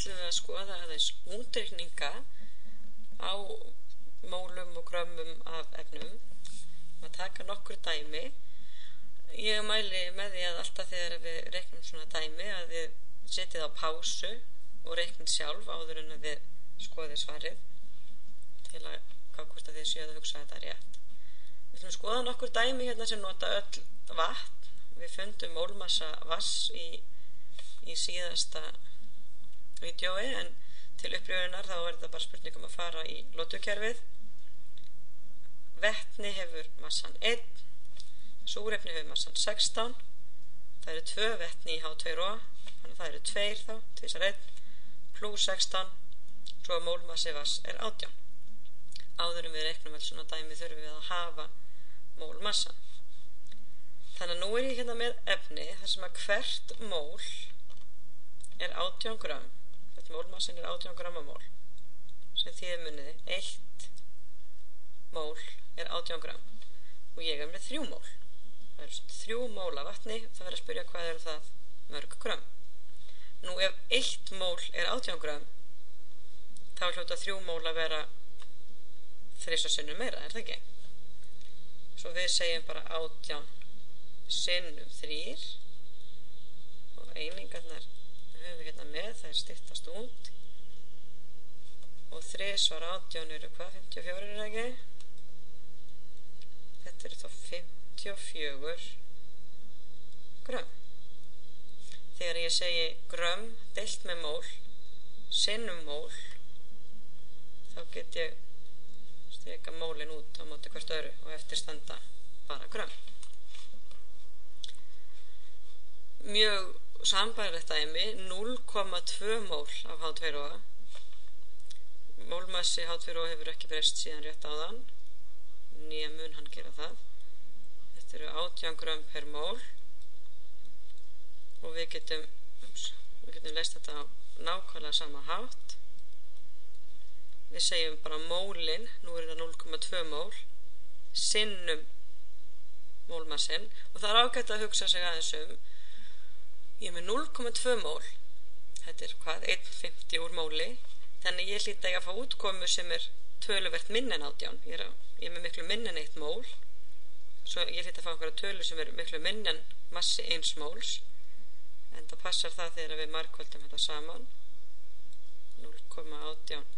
ætlum við að skoða aðeins útreikninga á mólum og grömmum af efnum. Að taka nokkur dæmi. Ég mæli með því að alltaf þegar við reiknum svona dæmi að við setjið á pásu og reiknum sjálf áður en að við skoðið svarið til að gá hvort að þið séu að hugsa þetta rétt. Við ætlum að skoða nokkur dæmi hérna sem nota öll vatn. Við fundum mólmassa vatns í síðasta vídeói, en til uppröfunar þá er þetta bara spurning um að fara í lotukerfið. Vetni hefur massan 1, súrefni hefur massan 16, það eru 2 vetni í H2O, þannig að það eru 2 þá, 2 er 1, pluss 16, svo að mólmassi vatns er 18. Áður en við reiknum alls svona dæmi þurfum við að hafa mólmassan. Þannig að nú er ég hérna með efni þar sem að hvert mól er 18 gram. Þetta mólmassin er 18 gram af mól. Sem þýðir muniði 1 mól er 18 gram. Og ég er með 3 mól. Það eru 3 mól af vatni. Það verður að spyrja hvað er það mörg gram. Nú ef 1 mól er 18 gram, þá hljóta 3 mól að vera 3 sinnum meira, er það ekki? Svo við segjum bara 18 sinnum 3 og einingarnar höfum við hérna með, það styttast út og 3 var 18 eru hvað, 54 er ekki? Þetta eru þá 54 grömm. Þegar ég segi grömm deilt með mól sinnum mól, þá get ég strika mólin út á móti hvert öðru og eftir standa bara grömm. Mjög sambærilegt dæmi, 0,2 mól af H2O. Mólmassi H2O hefur ekki breyst síðan rétt áðan, né mun hann gera það. Þetta eru 18 grömm per mól og við getum leyst þetta á nákvæmlega sama hátt. Við segjum bara mólin, nú er þetta 0,2 mól, sinnum mólmassin og það er ágætt að hugsa sig aðeins ég er með 0,2 mól, þetta er hvað, 1,50 úr móli, þannig ég hlýt að ég að fá útkomu sem er töluvert minn en 18, ég er með miklu minn en 1 mól, svo ég hlýt að fá einhverja tölu sem er miklu minn en massi 1 móls, en það passar það þegar við margföldum þetta saman, 0,18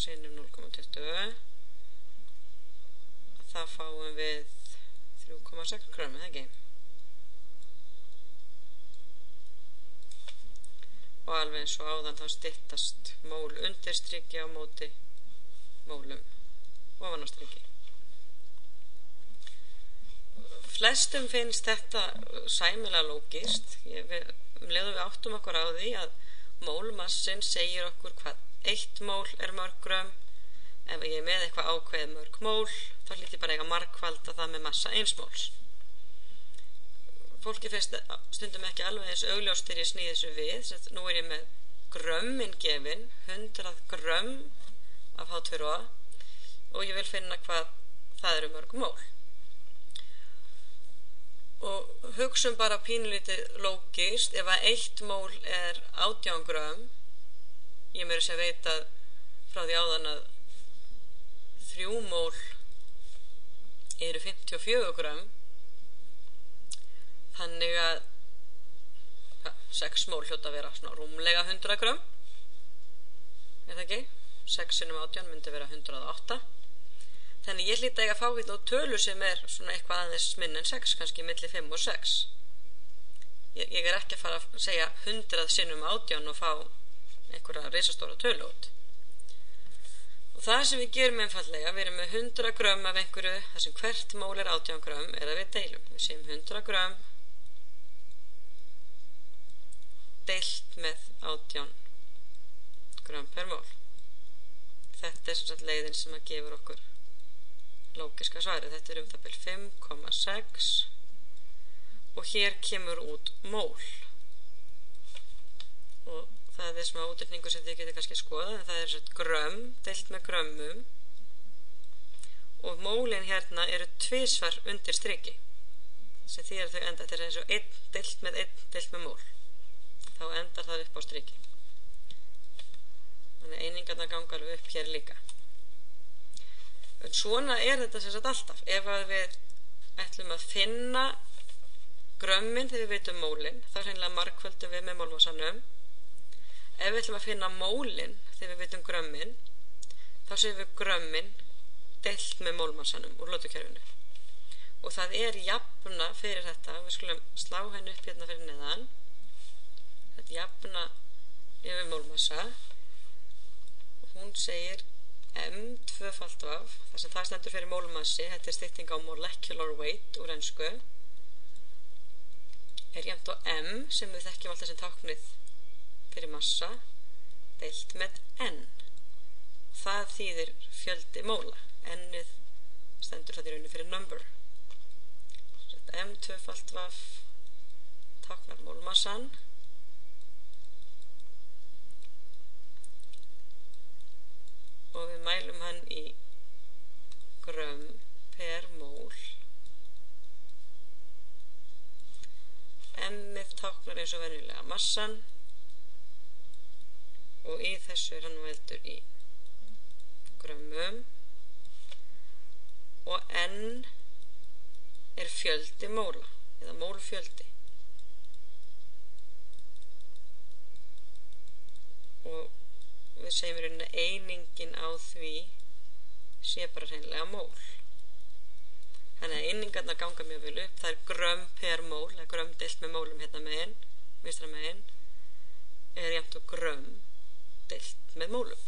sinnum 0,20, það fáum við 3,6 grömm, eða ekki? Og alveg eins og áðan þá styttast mól undir striki á móti mólum ofan á striki. Flestum finnst þetta sæmilega lógist. Við áttum okkur á því að mólmassin segir okkur hvað 1 mól er mörg grömm. Ef ég er með eitthvað ákveðið mörg mól, þá hlýt ég bara eiga margfalda það með massa 1 móls. Fólki finnst stundum ekki alveg eins augljóst þegar ég snýði þessu við. Nú er ég með grömmin gefin, 100 grömm af H2O og ég vil finna hvað það eru mörg mól. Og hugsum bara pínulítið lógist, ef að 1 mól er 18 grömm, ég meira sem veit að frá því áðan að 3 mól eru 54 grömm, þannig að 6 mól hljóta að vera svona rúmlega 100 grömm, er það ekki? 6 sinnum 18 myndi vera 108. Þannig ég hlýt að fá hérna á tölu sem er svona eitthvað aðeins minn en 6, kannski milli 5 og 6. Ég er ekki að fara að segja 100 sinnum 18 og fá einhverja risastóra tölu út. Og það sem við gerum einfaldlega, við erum með 100 grömm af einhverju, þar sem hvert mól er 18 grömm, er að við deilum. Við segjum 100 grömm deilt með 18 grömm per mól. Þetta er sem sagt leiðin sem að gefur okkur lógiska svarið. Þetta er það bil 5,6 og hér kemur út mól. Og það er smá útreikningur sem þið getur kannski skoðað, en það er svona grömm deilt með grömmum og mólin hérna eru 2 undir striki sem því þau enda, þetta er eins og 1 deilt með 1 deilt með mól. þá endar það upp á striki. Þannig einingarnar ganga alveg upp hér líka. En svona þetta sem sagt alltaf. Ef að við ætlum að finna grömmin þegar við vitum mólin, þá hreinlega margföldum við með mólmassanum. Ef við ætlum að finna mólin þegar við vitum grömmin, þá séum við grömmin deilt með mólmassanum úr lotukerfinu. Og það jafna fyrir þetta, við skulum slá henni upp hérna fyrir neðan. Þetta jafna yfir mólmassa. Og hún segir M2-vaf, þar sem það stendur fyrir mólmassi, þetta stytting á molecular weight úr ensku, jafnt á M, sem við þekkjum alltaf sem táknið fyrir massa, deilt með N. Það þýðir fjöldi móla. N-ið stendur það í rauninu fyrir number. M2-vaf táknar mólmassan. Og við mælum hann í grömm per mól. M-ið táknar eins og venjulega massan og í þessu hann mældur í grömmum og N fjöldi móla eða mólfjöldi. Og við segjum í rauninni að einingin á því sé bara hreinlega mól. Þannig að einingarnar ganga mjög vel upp. Það grömm per mól, eða grömm deilt með mólum hérna megin, vinstra megin, jafnt og grömm deilt með mólum.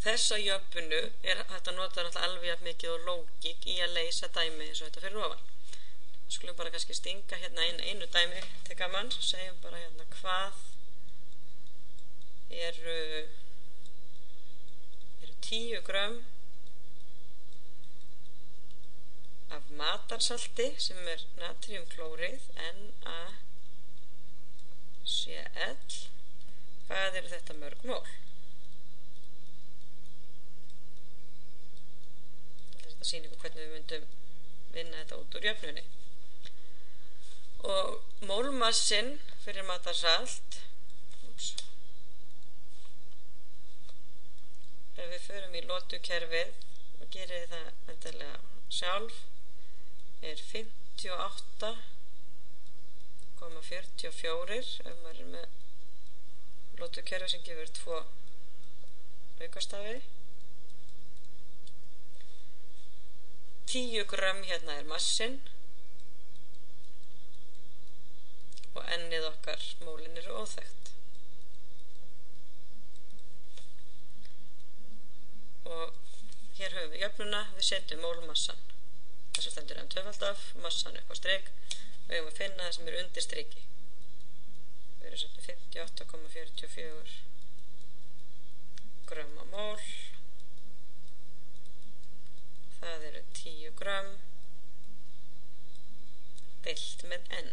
Þessa jöfnu hægt að nota alveg jafn mikið og lógík í að leysa dæmi eins og þetta fyrir ofan. Skulum bara kannski stinga hérna inn einu dæmi til gaman. Segjum bara hérna hvað eru 10 grömm af matarsalti sem natriumklórið NaCl. Hvað eru þetta mörg mól? Þetta sýnir ykkur hvernig við myndum vinna þetta út úr jöfnunni. Og mólmassinn fyrir matarsalt, ef við förum í lotukerfið og gerir það endilega sjálf, 58,44 ef maður með lotukerfi sem gefur 2 aukastafi. 10 grömm hérna massinn og ennið okkar mólin eru óþekkt. Og hér höfum við jöfnuna, við setjum mólmassan. Þessu stendur M2-vaf, massan upp á strik. Við höfum að finna það sem eru undir striki. Við erum setjum 58,44 grömm á mól. Það eru 10 grömm deilt með N.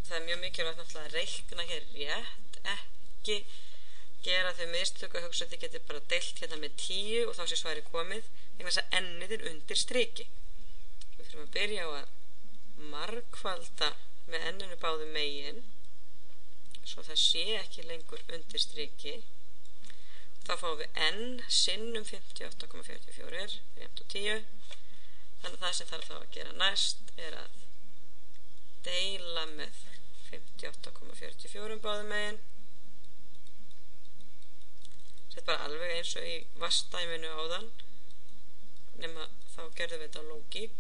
Það er mjög mikilvægt náttúrulega að reikna hér rétt, ekki gera þau mistök að hugsa að þið getur bara deilt hérna með 10 og þá sé svari komið, vegna þess að N-ið er undir striki. Við þurfum að byrja á að margfalda með N-inu báðum megin, svo það sé ekki lengur undir striki. Þá fáum við N sinnum 58,44 jafnt og 10. Þannig að það sem þarf þá að gera næst er að deila með 58,44 báðum megin. Þetta er bara alveg eins og í vastdæminu áðan, nema þá gerðum við þetta á lógík.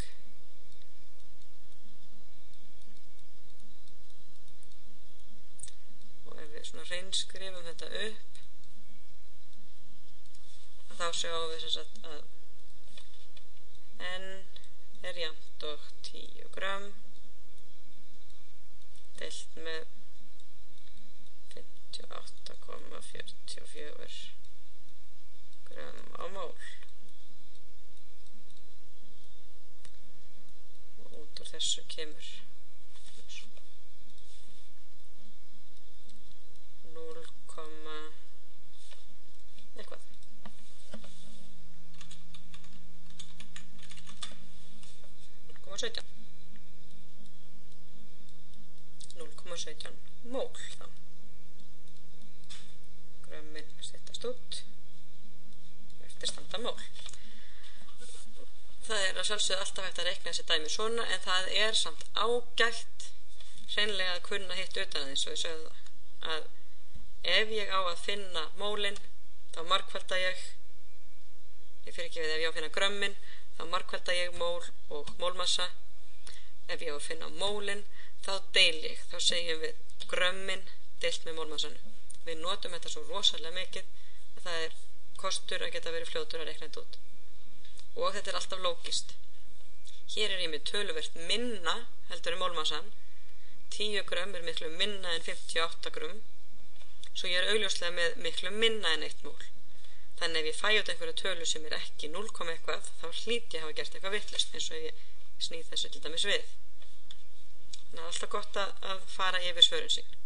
Og ef við svona hreinskrifum þetta upp, þá sjáum við sem sagt að N er jafnt og 10 grömm deilt með 58,44 grömm á mól. Og út úr þessu kemur 0, eitthvað. 0,17. 0,17 mól þá. Grömmin setjast út eftir standa mól. Það að sjálfsögðu alltaf hægt að reikna þessi dæmi svona, en það samt ágætt hreinlega að kunna hitt utan að eins og ég sögðu það, að ef ég á að finna mólin, þá margfalda ég fyrirgefið, ef ég á að finna grömmin, þá margfalda ég mól og mólmassa. Ef ég á að finna mólin, þá deil ég, þá segjum við grömmin deilt með mólmassanum. Við notum þetta svo rosalega mikið að það kostur að geta verið fljótur að reikna þetta út. Og þetta alltaf lógist. Hér ég með töluvert minna heldur mólmassan. 10 grömm miklu minna en 58 grömm, svo ég augljóslega með miklu minna en 1 mól. Þannig ef ég fæ út einhverja tölu sem ekki 0, eitthvað, þá hlýt ég hafa gert eitthvað vitlaust, eins og ég snýð þessu til dæmis við. Þannig alltaf gott að fara yfir svörin sín.